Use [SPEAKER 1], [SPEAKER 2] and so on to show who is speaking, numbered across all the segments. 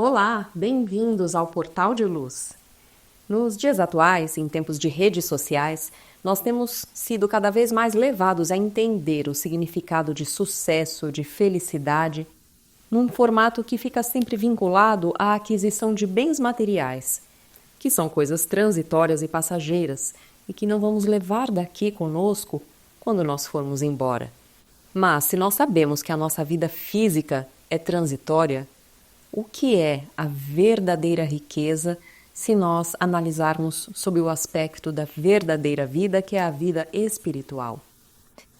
[SPEAKER 1] Olá, bem-vindos ao Portal de Luz. Nos dias atuais, em tempos de redes sociais, nós temos sido cada vez mais levados a entender o significado de sucesso, de felicidade, num formato que fica sempre vinculado à aquisição de bens materiais, que são coisas transitórias e passageiras e que não vamos levar daqui conosco quando nós formos embora. Mas se nós sabemos que a nossa vida física é transitória, o que é a verdadeira riqueza se nós analisarmos sob o aspecto da verdadeira vida, que é a vida espiritual?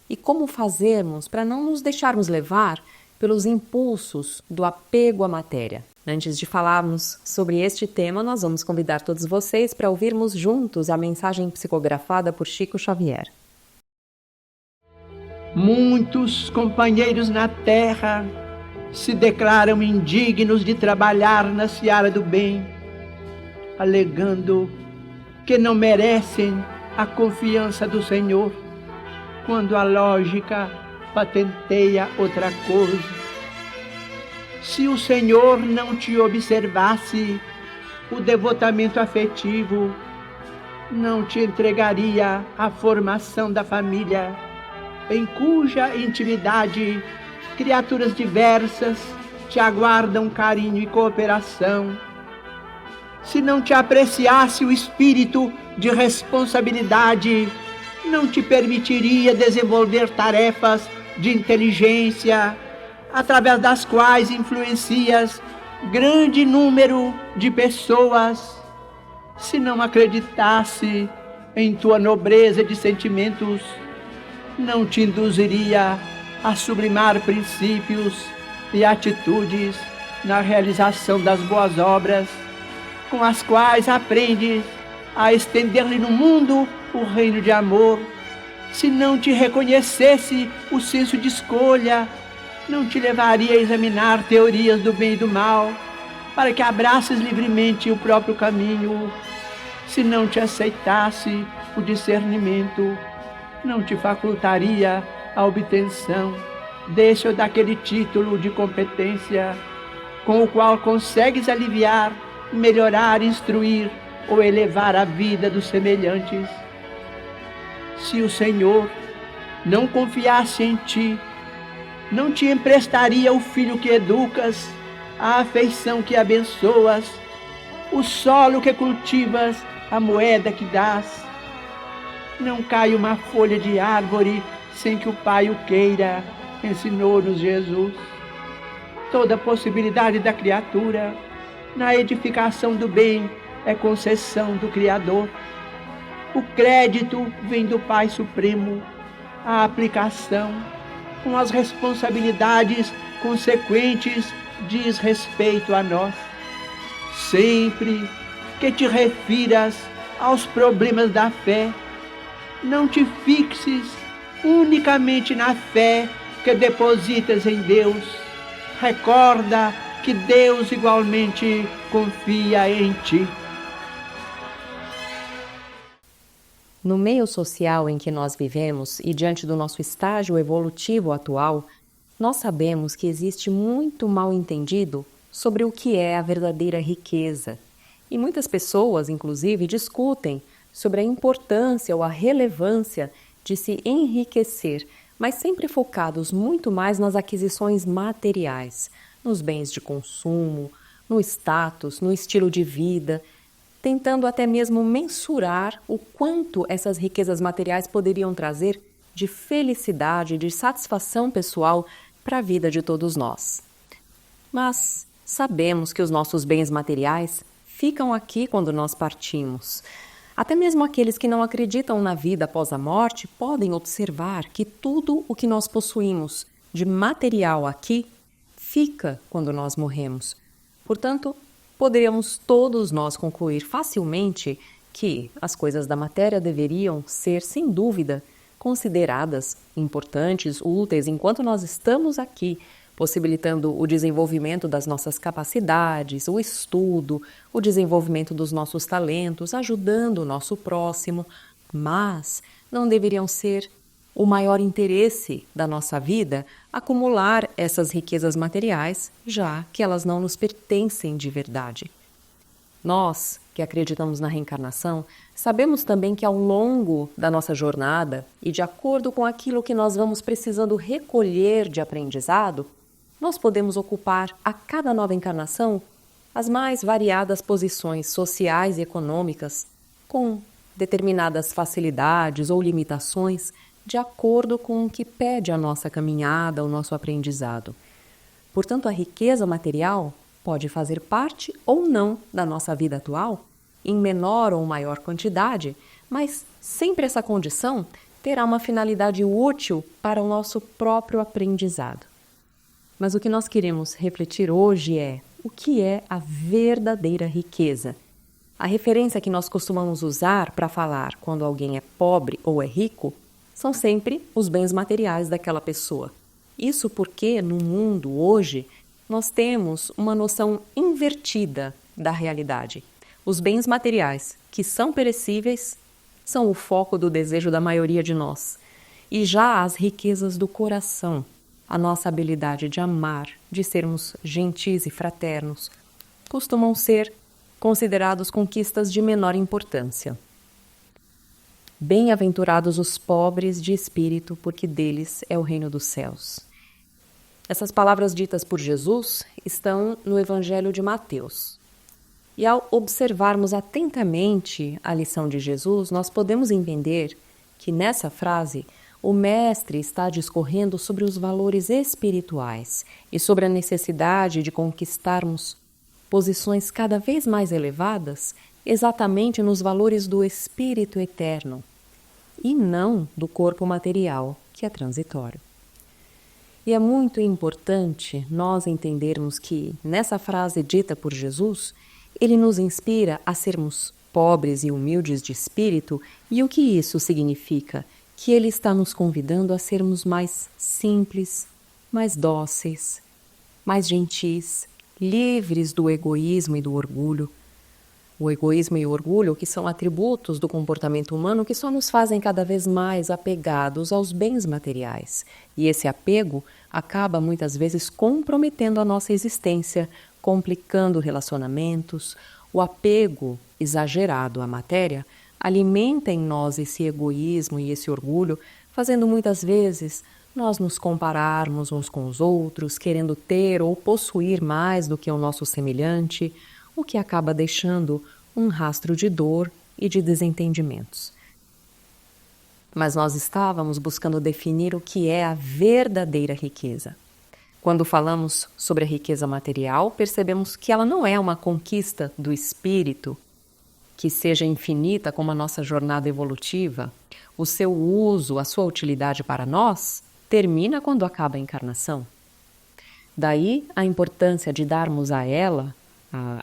[SPEAKER 1] E como fazermos para não nos deixarmos levar pelos impulsos do apego à matéria? Antes de falarmos sobre este tema, nós vamos convidar todos vocês para ouvirmos juntos a mensagem psicografada por Chico Xavier.
[SPEAKER 2] Muitos companheiros na terra se declaram indignos de trabalhar na seara do bem, alegando que não merecem a confiança do Senhor, quando a lógica patenteia outra coisa. Se o Senhor não te observasse o devotamento afetivo, não te entregaria a formação da família, em cuja intimidade criaturas diversas te aguardam carinho e cooperação. Se não te apreciasse o espírito de responsabilidade, não te permitiria desenvolver tarefas de inteligência, através das quais influencias grande número de pessoas. Se não acreditasse em tua nobreza de sentimentos, não te induziria a sublimar princípios e atitudes na realização das boas obras, com as quais aprendes a estender-lhe no mundo o reino de amor. Se não te reconhecesse o senso de escolha, não te levaria a examinar teorias do bem e do mal, para que abraces livremente o próprio caminho. Se não te aceitasse o discernimento, não te facultaria a obtenção desse ou daquele título de competência, com o qual consegues aliviar, melhorar, instruir ou elevar a vida dos semelhantes. Se o Senhor não confiasse em ti, não te emprestaria o filho que educas, a afeição que abençoas, o solo que cultivas, a moeda que dás. Não cai uma folha de árvore sem que o Pai o queira, ensinou-nos Jesus. Toda possibilidade da criatura na edificação do bem é concessão do Criador. O crédito vem do Pai Supremo, a aplicação, com as responsabilidades consequentes, diz respeito a nós. Sempre que te refiras aos problemas da fé, não te fixes unicamente na fé que depositas em Deus. Recorda que Deus igualmente confia em ti.
[SPEAKER 1] No meio social em que nós vivemos e diante do nosso estágio evolutivo atual, nós sabemos que existe muito mal-entendido sobre o que é a verdadeira riqueza. E muitas pessoas, inclusive, discutem sobre a importância ou a relevância de se enriquecer, mas sempre focados muito mais nas aquisições materiais, nos bens de consumo, no status, no estilo de vida, tentando até mesmo mensurar o quanto essas riquezas materiais poderiam trazer de felicidade, de satisfação pessoal para a vida de todos nós. Mas sabemos que os nossos bens materiais ficam aqui quando nós partimos. Até mesmo aqueles que não acreditam na vida após a morte podem observar que tudo o que nós possuímos de material aqui fica quando nós morremos. Portanto, poderíamos todos nós concluir facilmente que as coisas da matéria deveriam ser, sem dúvida, consideradas importantes, úteis, enquanto nós estamos aqui, possibilitando o desenvolvimento das nossas capacidades, o estudo, o desenvolvimento dos nossos talentos, ajudando o nosso próximo, mas não deveriam ser o maior interesse da nossa vida acumular essas riquezas materiais, já que elas não nos pertencem de verdade. Nós, que acreditamos na reencarnação, sabemos também que ao longo da nossa jornada e de acordo com aquilo que nós vamos precisando recolher de aprendizado, nós podemos ocupar a cada nova encarnação as mais variadas posições sociais e econômicas, com determinadas facilidades ou limitações de acordo com o que pede a nossa caminhada, o nosso aprendizado. Portanto, a riqueza material pode fazer parte ou não da nossa vida atual, em menor ou maior quantidade, mas sempre essa condição terá uma finalidade útil para o nosso próprio aprendizado. Mas o que nós queremos refletir hoje é o que é a verdadeira riqueza. A referência que nós costumamos usar para falar quando alguém é pobre ou é rico são sempre os bens materiais daquela pessoa. Isso porque no mundo hoje nós temos uma noção invertida da realidade. Os bens materiais, que são perecíveis, são o foco do desejo da maioria de nós. E já as riquezas do coração, a nossa habilidade de amar, de sermos gentis e fraternos, costumam ser considerados conquistas de menor importância. Bem-aventurados os pobres de espírito, porque deles é o reino dos céus. Essas palavras ditas por Jesus estão no Evangelho de Mateus. E ao observarmos atentamente a lição de Jesus, nós podemos entender que nessa frase o Mestre está discorrendo sobre os valores espirituais e sobre a necessidade de conquistarmos posições cada vez mais elevadas exatamente nos valores do espírito eterno e não do corpo material, que é transitório. E é muito importante nós entendermos que, nessa frase dita por Jesus, ele nos inspira a sermos pobres e humildes de espírito, e o que isso significa? Que ele está nos convidando a sermos mais simples, mais dóceis, mais gentis, livres do egoísmo e do orgulho. O egoísmo e o orgulho, que são atributos do comportamento humano que só nos fazem cada vez mais apegados aos bens materiais. E esse apego acaba muitas vezes comprometendo a nossa existência, complicando relacionamentos. O apego exagerado à matéria alimenta em nós esse egoísmo e esse orgulho, fazendo muitas vezes nós nos compararmos uns com os outros, querendo ter ou possuir mais do que o nosso semelhante, o que acaba deixando um rastro de dor e de desentendimentos. Mas nós estávamos buscando definir o que é a verdadeira riqueza. Quando falamos sobre a riqueza material, percebemos que ela não é uma conquista do espírito que seja infinita como a nossa jornada evolutiva. O seu uso, a sua utilidade para nós, termina quando acaba a encarnação. Daí a importância de darmos a ela,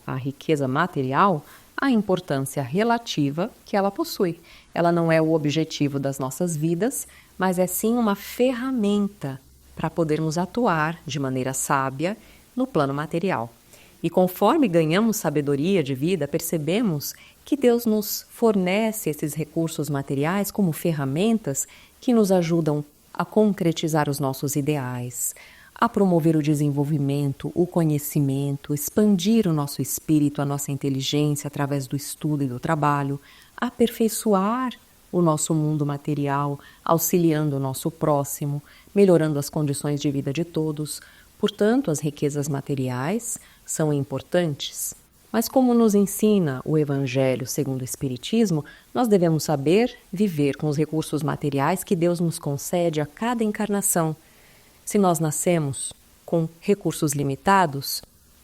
[SPEAKER 1] a riqueza material, a importância relativa que ela possui. Ela não é o objetivo das nossas vidas, mas é sim uma ferramenta para podermos atuar de maneira sábia no plano material. E conforme ganhamos sabedoria de vida, percebemos que Deus nos fornece esses recursos materiais como ferramentas que nos ajudam a concretizar os nossos ideais, a promover o desenvolvimento, o conhecimento, expandir o nosso espírito, a nossa inteligência através do estudo e do trabalho, aperfeiçoar o nosso mundo material, auxiliando o nosso próximo, melhorando as condições de vida de todos. Portanto, as riquezas materiais são importantes, mas como nos ensina o Evangelho segundo o Espiritismo, nós devemos saber viver com os recursos materiais que Deus nos concede a cada encarnação. Se nós nascemos com recursos limitados,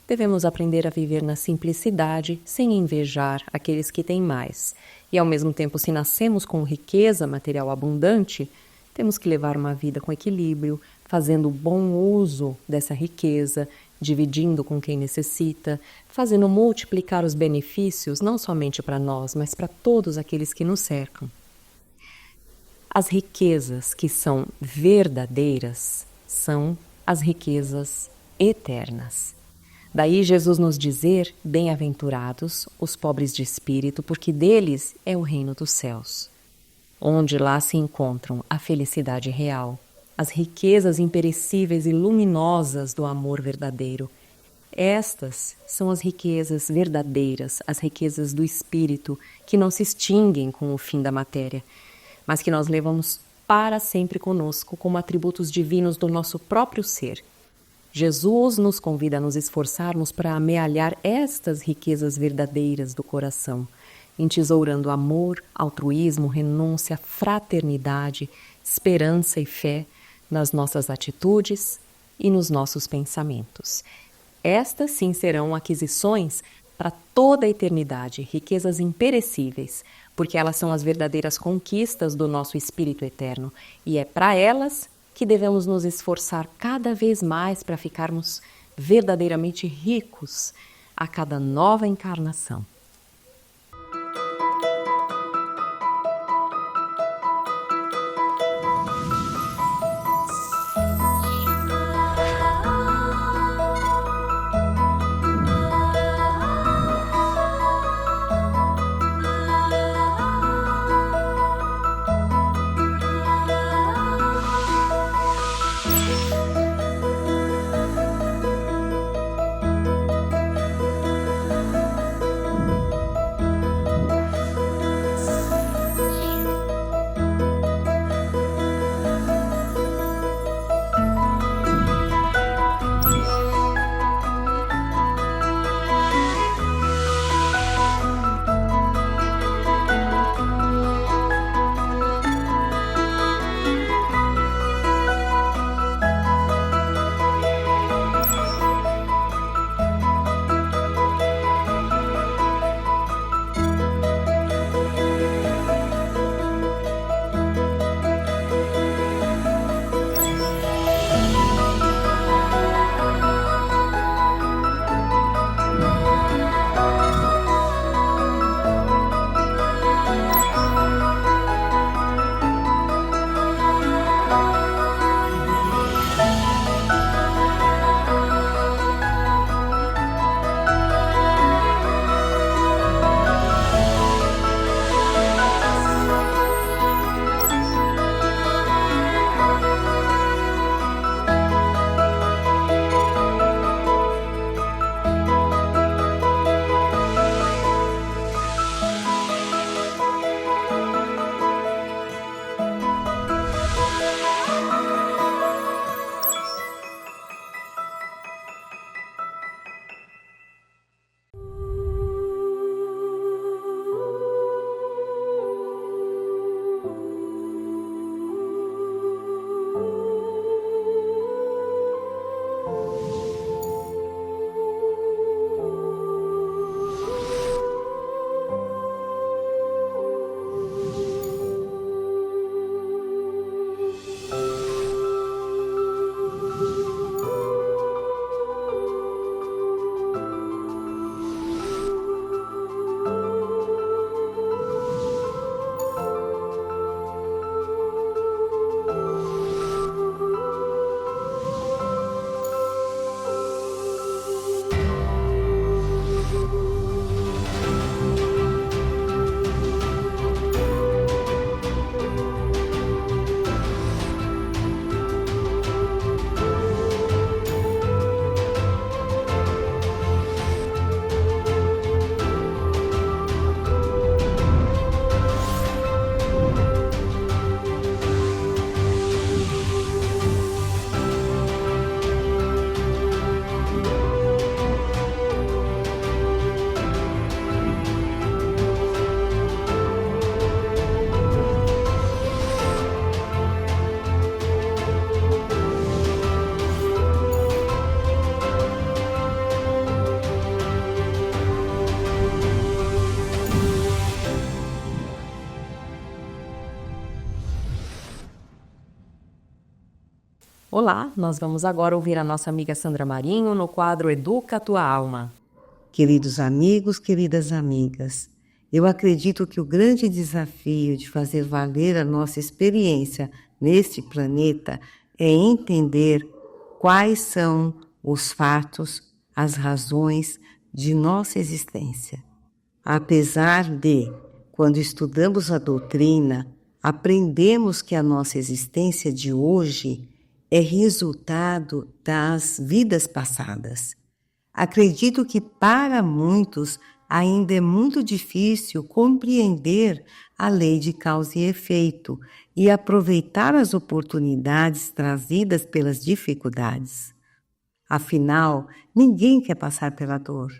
[SPEAKER 1] Devemos aprender a viver na simplicidade, sem invejar aqueles que têm mais. E ao mesmo tempo, se nascemos com riqueza material abundante, temos que levar uma vida com equilíbrio, fazendo bom uso dessa riqueza, dividindo com quem necessita, fazendo multiplicar os benefícios não somente para nós, mas para todos aqueles que nos cercam. As riquezas que são verdadeiras são as riquezas eternas. Daí Jesus nos dizer: bem-aventurados os pobres de espírito, porque deles é o reino dos céus, onde lá se encontram a felicidade real, as riquezas imperecíveis e luminosas do amor verdadeiro. Estas são as riquezas verdadeiras, as riquezas do espírito, que não se extinguem com o fim da matéria, mas que nós levamos para sempre conosco como atributos divinos do nosso próprio ser. Jesus nos convida a nos esforçarmos para amealhar estas riquezas verdadeiras do coração, entesourando amor, altruísmo, renúncia, fraternidade, esperança e fé nas nossas atitudes e nos nossos pensamentos. Estas sim serão aquisições para toda a eternidade, riquezas imperecíveis, porque elas são as verdadeiras conquistas do nosso espírito eterno, e é para elas que devemos nos esforçar cada vez mais para ficarmos verdadeiramente ricos a cada nova encarnação. Olá, nós vamos agora ouvir a nossa amiga Sandra Marinho no quadro Educa a Tua Alma.
[SPEAKER 3] Queridos amigos, queridas amigas, eu acredito que o grande desafio de fazer valer a nossa experiência neste planeta é entender quais são os fatos, as razões de nossa existência. Apesar de, quando estudamos a doutrina, aprendemos que a nossa existência de hoje é resultado das vidas passadas. Acredito que para muitos ainda é muito difícil compreender a lei de causa e efeito e aproveitar as oportunidades trazidas pelas dificuldades. Afinal, ninguém quer passar pela dor.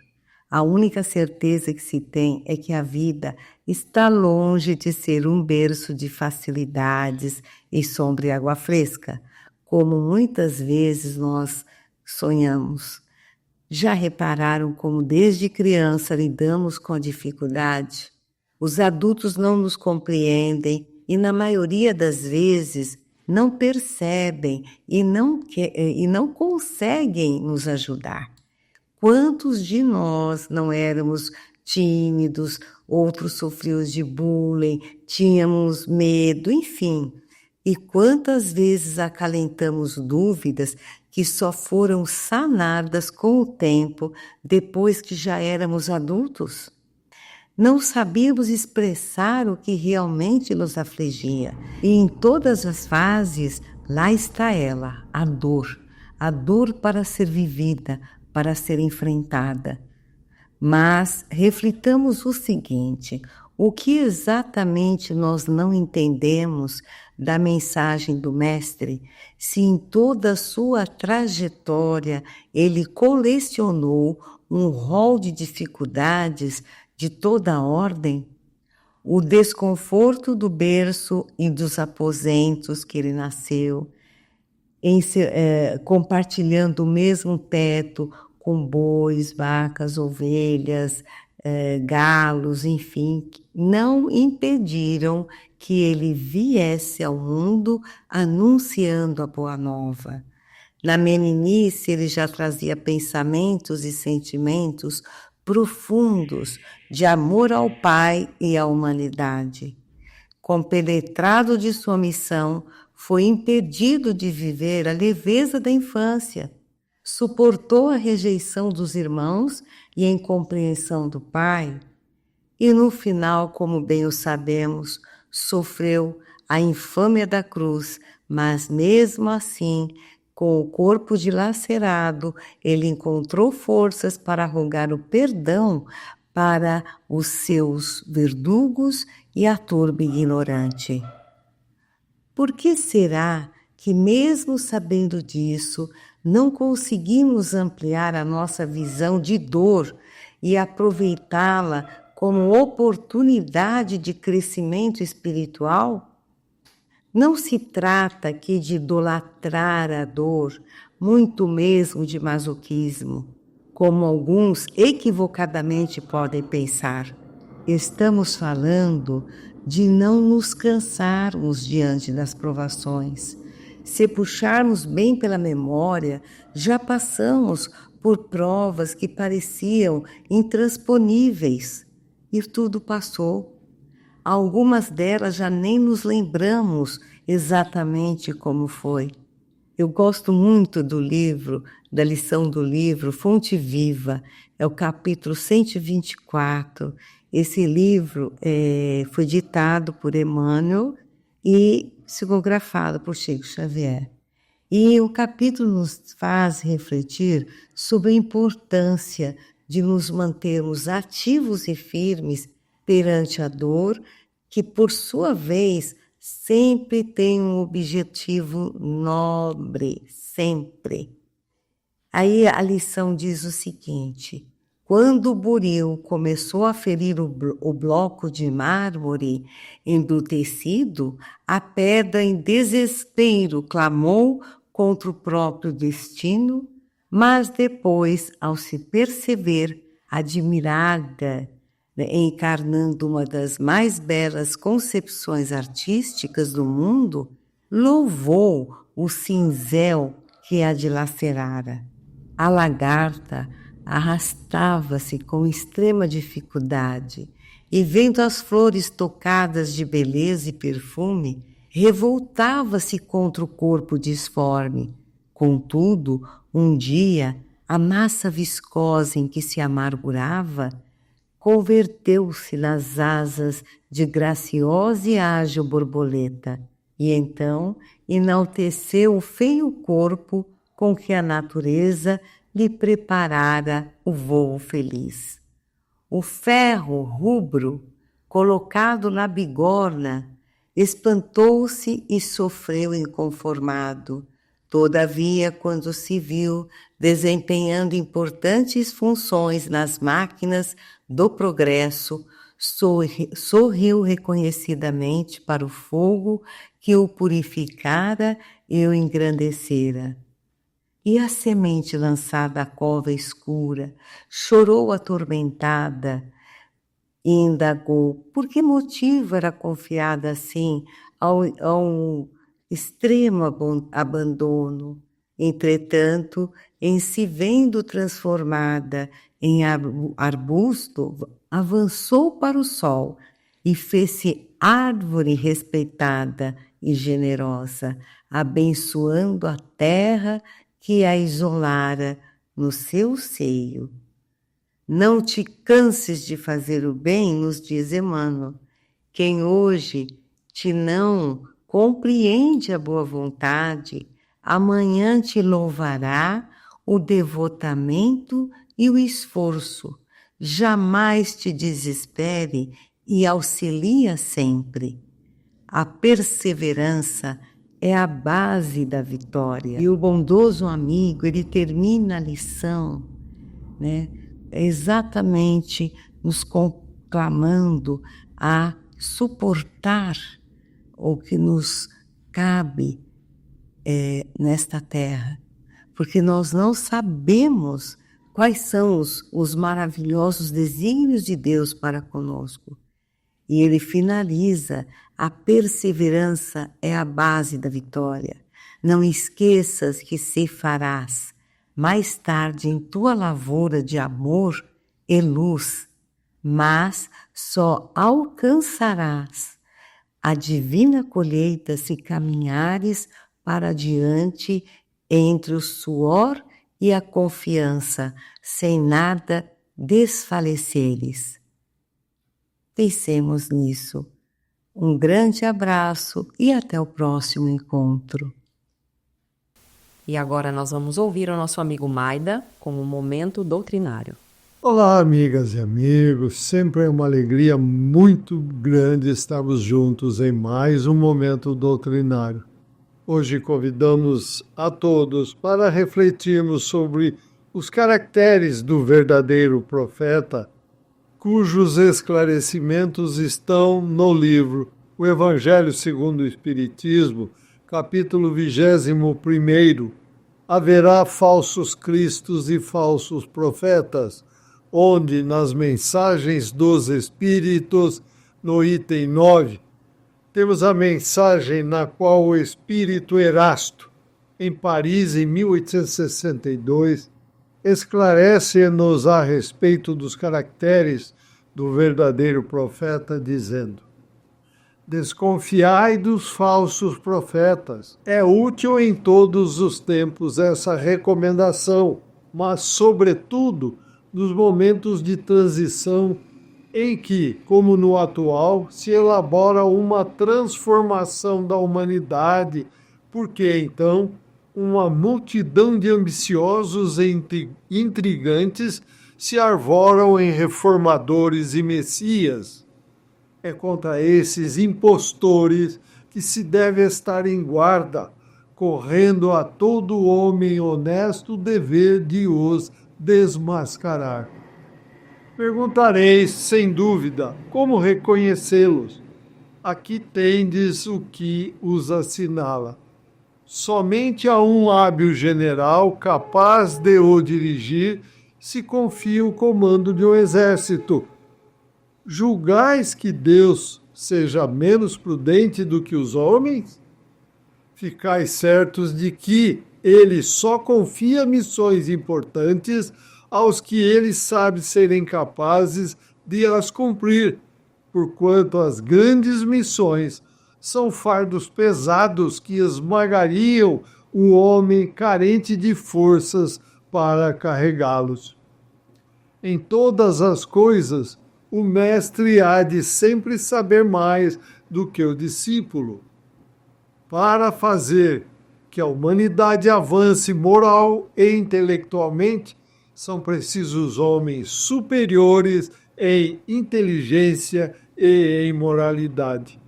[SPEAKER 3] A única certeza que se tem é que a vida está longe de ser um berço de facilidades e sombra e água fresca, como muitas vezes nós sonhamos. Já repararam como desde criança lidamos com a dificuldade? Os adultos não nos compreendem e, na maioria das vezes, não percebem e não conseguem nos ajudar. Quantos de nós não éramos tímidos, outros sofriam de bullying, tínhamos medo, enfim. E quantas vezes acalentamos dúvidas que só foram sanadas com o tempo, depois que já éramos adultos? Não sabíamos expressar o que realmente nos afligia. E em todas as fases, lá está ela, a dor para ser vivida, para ser enfrentada. Mas reflitamos o seguinte: o que exatamente nós não entendemos da mensagem do Mestre, se em toda a sua trajetória ele colecionou um rol de dificuldades de toda a ordem? O desconforto do berço e dos aposentos que ele nasceu, compartilhando o mesmo teto com bois, vacas, ovelhas, galos, enfim, não impediram que ele viesse ao mundo anunciando a boa nova. Na meninice, ele já trazia pensamentos e sentimentos profundos de amor ao Pai e à humanidade. Compenetrado de sua missão, foi impedido de viver a leveza da infância. Suportou a rejeição dos irmãos e a incompreensão do pai, e no final, como bem o sabemos, sofreu a infâmia da cruz, mas mesmo assim, com o corpo dilacerado, ele encontrou forças para rogar o perdão para os seus verdugos e a turba ignorante. Por que será que, mesmo sabendo disso, não conseguimos ampliar a nossa visão de dor e aproveitá-la como oportunidade de crescimento espiritual? Não se trata aqui de idolatrar a dor, muito mesmo de masoquismo, como alguns equivocadamente podem pensar. Estamos falando de não nos cansarmos diante das provações. Se puxarmos bem pela memória, já passamos por provas que pareciam intransponíveis e tudo passou. Algumas delas já nem nos lembramos exatamente como foi. Eu gosto muito do livro, da lição do livro Fonte Viva, é o capítulo 124. Esse livro foi ditado por Emmanuel e psicografado por Chico Xavier. E o capítulo nos faz refletir sobre a importância de nos mantermos ativos e firmes perante a dor, que, por sua vez, sempre tem um objetivo nobre, sempre. Aí a lição diz o seguinte: quando o buril começou a ferir o bloco de mármore embrutecido, a pedra em desespero clamou contra o próprio destino, mas depois, ao se perceber admirada, encarnando uma das mais belas concepções artísticas do mundo, louvou o cinzel que a dilacerara. A lagarta arrastava-se com extrema dificuldade e, vendo as flores tocadas de beleza e perfume, revoltava-se contra o corpo disforme. Contudo, um dia, a massa viscosa em que se amargurava converteu-se nas asas de graciosa e ágil borboleta, e então enalteceu o feio corpo com que a natureza lhe preparara o vôo feliz. O ferro rubro, colocado na bigorna, espantou-se e sofreu inconformado. Todavia, quando se viu desempenhando importantes funções nas máquinas do progresso, sorriu reconhecidamente para o fogo que o purificara e o engrandecera. E a semente lançada à cova escura chorou atormentada e indagou por que motivo era confiada assim ao extremo abandono. Entretanto, em se vendo transformada em arbusto, avançou para o sol e fez-se árvore respeitada e generosa, abençoando a terra que a isolara no seu seio. Não te canses de fazer o bem, nos diz Emmanuel. Quem hoje te não compreende a boa vontade, amanhã te louvará o devotamento e o esforço. Jamais te desespere e auxilia sempre. A perseverança é a base da vitória. E o bondoso amigo, ele termina a lição, né, exatamente nos conclamando a suportar o que nos cabe nesta terra, porque nós não sabemos quais são os maravilhosos desígnios de Deus para conosco. E ele finaliza: a perseverança é a base da vitória. Não esqueças que ceifarás mais tarde em tua lavoura de amor e luz, mas só alcançarás a divina colheita se caminhares para adiante entre o suor e a confiança, sem nada desfaleceres. Pensemos nisso. Um grande abraço e até o próximo encontro.
[SPEAKER 1] E agora nós vamos ouvir o nosso amigo Maida com o Momento Doutrinário.
[SPEAKER 4] Olá, amigas e amigos. Sempre é uma alegria muito grande estarmos juntos em mais um Momento Doutrinário. Hoje convidamos a todos para refletirmos sobre os caracteres do verdadeiro profeta, cujos esclarecimentos estão no livro O Evangelho segundo o Espiritismo, capítulo 21. Haverá falsos cristos e falsos profetas, onde nas mensagens dos Espíritos, no item 9, temos a mensagem na qual o Espírito Erasto, em Paris, em 1862, esclarece-nos a respeito dos caracteres do verdadeiro profeta, dizendo: desconfiai dos falsos profetas. É útil em todos os tempos essa recomendação, mas, sobretudo, nos momentos de transição em que, como no atual, se elabora uma transformação da humanidade, porque então uma multidão de ambiciosos e intrigantes se arvoram em reformadores e messias. É contra esses impostores que se deve estar em guarda, correndo a todo homem honesto o dever de os desmascarar. Perguntareis, sem dúvida, como reconhecê-los? Aqui tendes o que os assinala. Somente a um hábil general capaz de o dirigir se confia o comando de um exército. Julgais que Deus seja menos prudente do que os homens? Ficai certos de que ele só confia missões importantes aos que ele sabe serem capazes de as cumprir, porquanto as grandes missões são fardos pesados que esmagariam o homem carente de forças para carregá-los. Em todas as coisas, o mestre há de sempre saber mais do que o discípulo. Para fazer que a humanidade avance moral e intelectualmente, são precisos homens superiores em inteligência e em moralidade.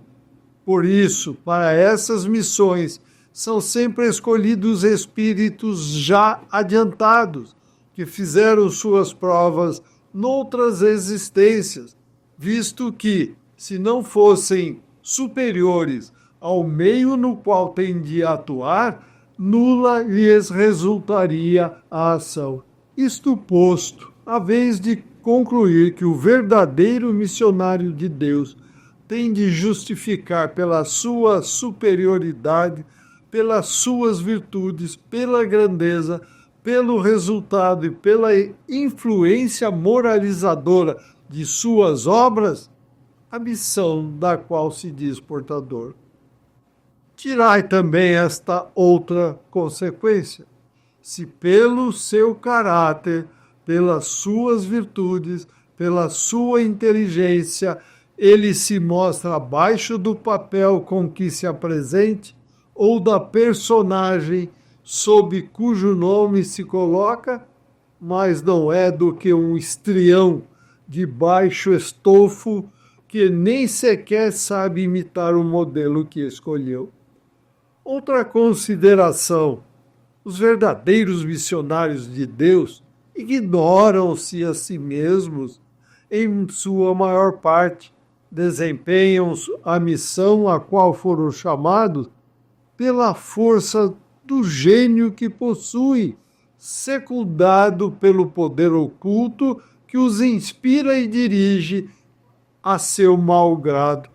[SPEAKER 4] Por isso, para essas missões, são sempre escolhidos espíritos já adiantados, que fizeram suas provas noutras existências, visto que, se não fossem superiores ao meio no qual têm de atuar, nula lhes resultaria a ação. Isto posto, a vez de concluir que o verdadeiro missionário de Deus tem de justificar pela sua superioridade, pelas suas virtudes, pela grandeza, pelo resultado e pela influência moralizadora de suas obras, a missão da qual se diz portador. Tirai também esta outra consequência: se pelo seu caráter, pelas suas virtudes, pela sua inteligência, ele se mostra abaixo do papel com que se apresente, ou da personagem sob cujo nome se coloca, mas não é do que um estrião de baixo estofo que nem sequer sabe imitar o modelo que escolheu. Outra consideração: os verdadeiros missionários de Deus ignoram-se a si mesmos, em sua maior parte, desempenham a missão a qual foram chamados pela força do gênio que possui, secundado pelo poder oculto que os inspira e dirige a seu mau grado,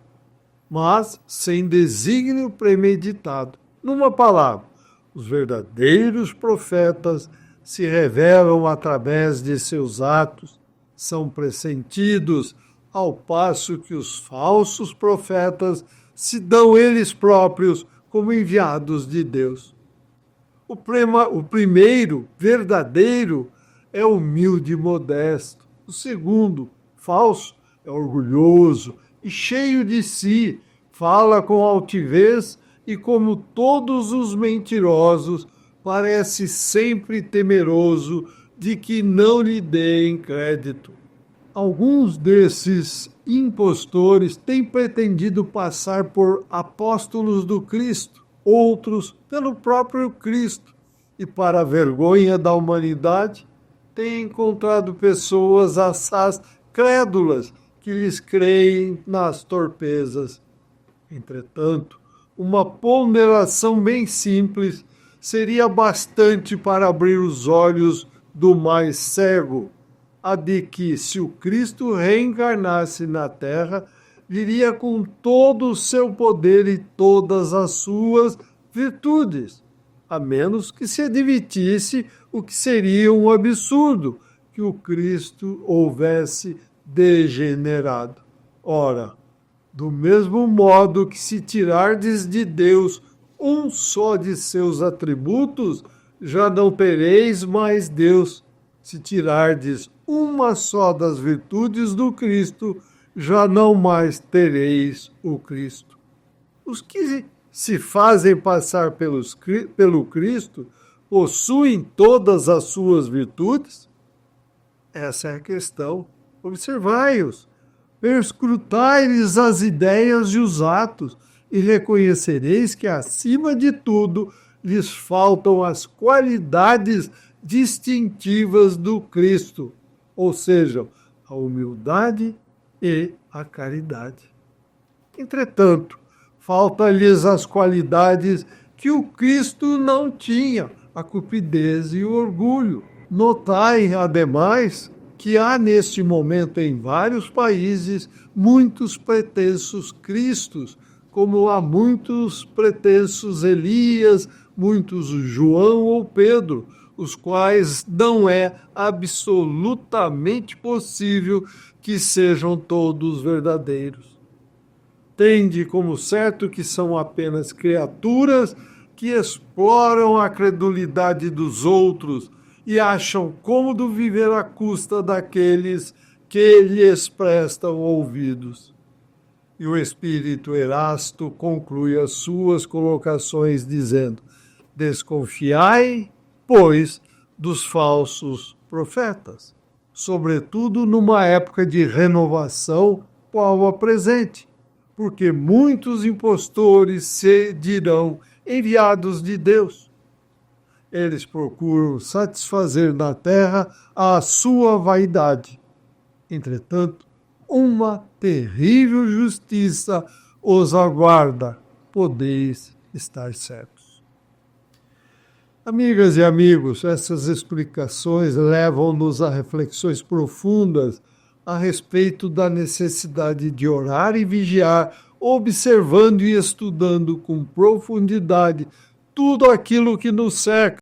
[SPEAKER 4] mas sem desígnio premeditado. Numa palavra, os verdadeiros profetas se revelam através de seus atos, são pressentidos, ao passo que os falsos profetas se dão eles próprios como enviados de Deus. O primeiro, verdadeiro, é humilde e modesto. O segundo, falso, é orgulhoso e cheio de si, fala com altivez e, como todos os mentirosos, parece sempre temeroso de que não lhe deem crédito. Alguns desses impostores têm pretendido passar por apóstolos do Cristo, outros pelo próprio Cristo, e, para a vergonha da humanidade, têm encontrado pessoas assaz crédulas que lhes creem nas torpezas. Entretanto, uma ponderação bem simples seria bastante para abrir os olhos do mais cego, a de que, se o Cristo reencarnasse na Terra, viria com todo o seu poder e todas as suas virtudes, a menos que se admitisse o que seria um absurdo, que o Cristo houvesse degenerado. Ora, do mesmo modo que se tirardes de Deus um só de seus atributos, já não tereis mais Deus. Se tirardes uma só das virtudes do Cristo, já não mais tereis o Cristo. Os que se fazem passar pelo Cristo possuem todas as suas virtudes? Essa é a questão. Observai-os, perscrutai-lhes as ideias e os atos, e reconhecereis que, acima de tudo, lhes faltam as qualidades distintivas do Cristo, ou seja, a humildade e a caridade. Entretanto, faltam-lhes as qualidades que o Cristo não tinha, a cupidez e o orgulho. Notai, ademais, que há neste momento em vários países muitos pretensos cristos, como há muitos pretensos Elias, muitos João ou Pedro, os quais não é absolutamente possível que sejam todos verdadeiros. Tende como certo que são apenas criaturas que exploram a credulidade dos outros e acham cômodo viver à custa daqueles que lhes prestam ouvidos. E o espírito Erasto conclui as suas colocações dizendo: desconfiai, pois, dos falsos profetas, sobretudo numa época de renovação qual a presente, porque muitos impostores se dirão enviados de Deus. Eles procuram satisfazer na terra a sua vaidade. Entretanto, uma terrível justiça os aguarda, podeis estar certos. Amigas e amigos, essas explicações levam-nos a reflexões profundas a respeito da necessidade de orar e vigiar, observando e estudando com profundidade tudo aquilo que nos cerca,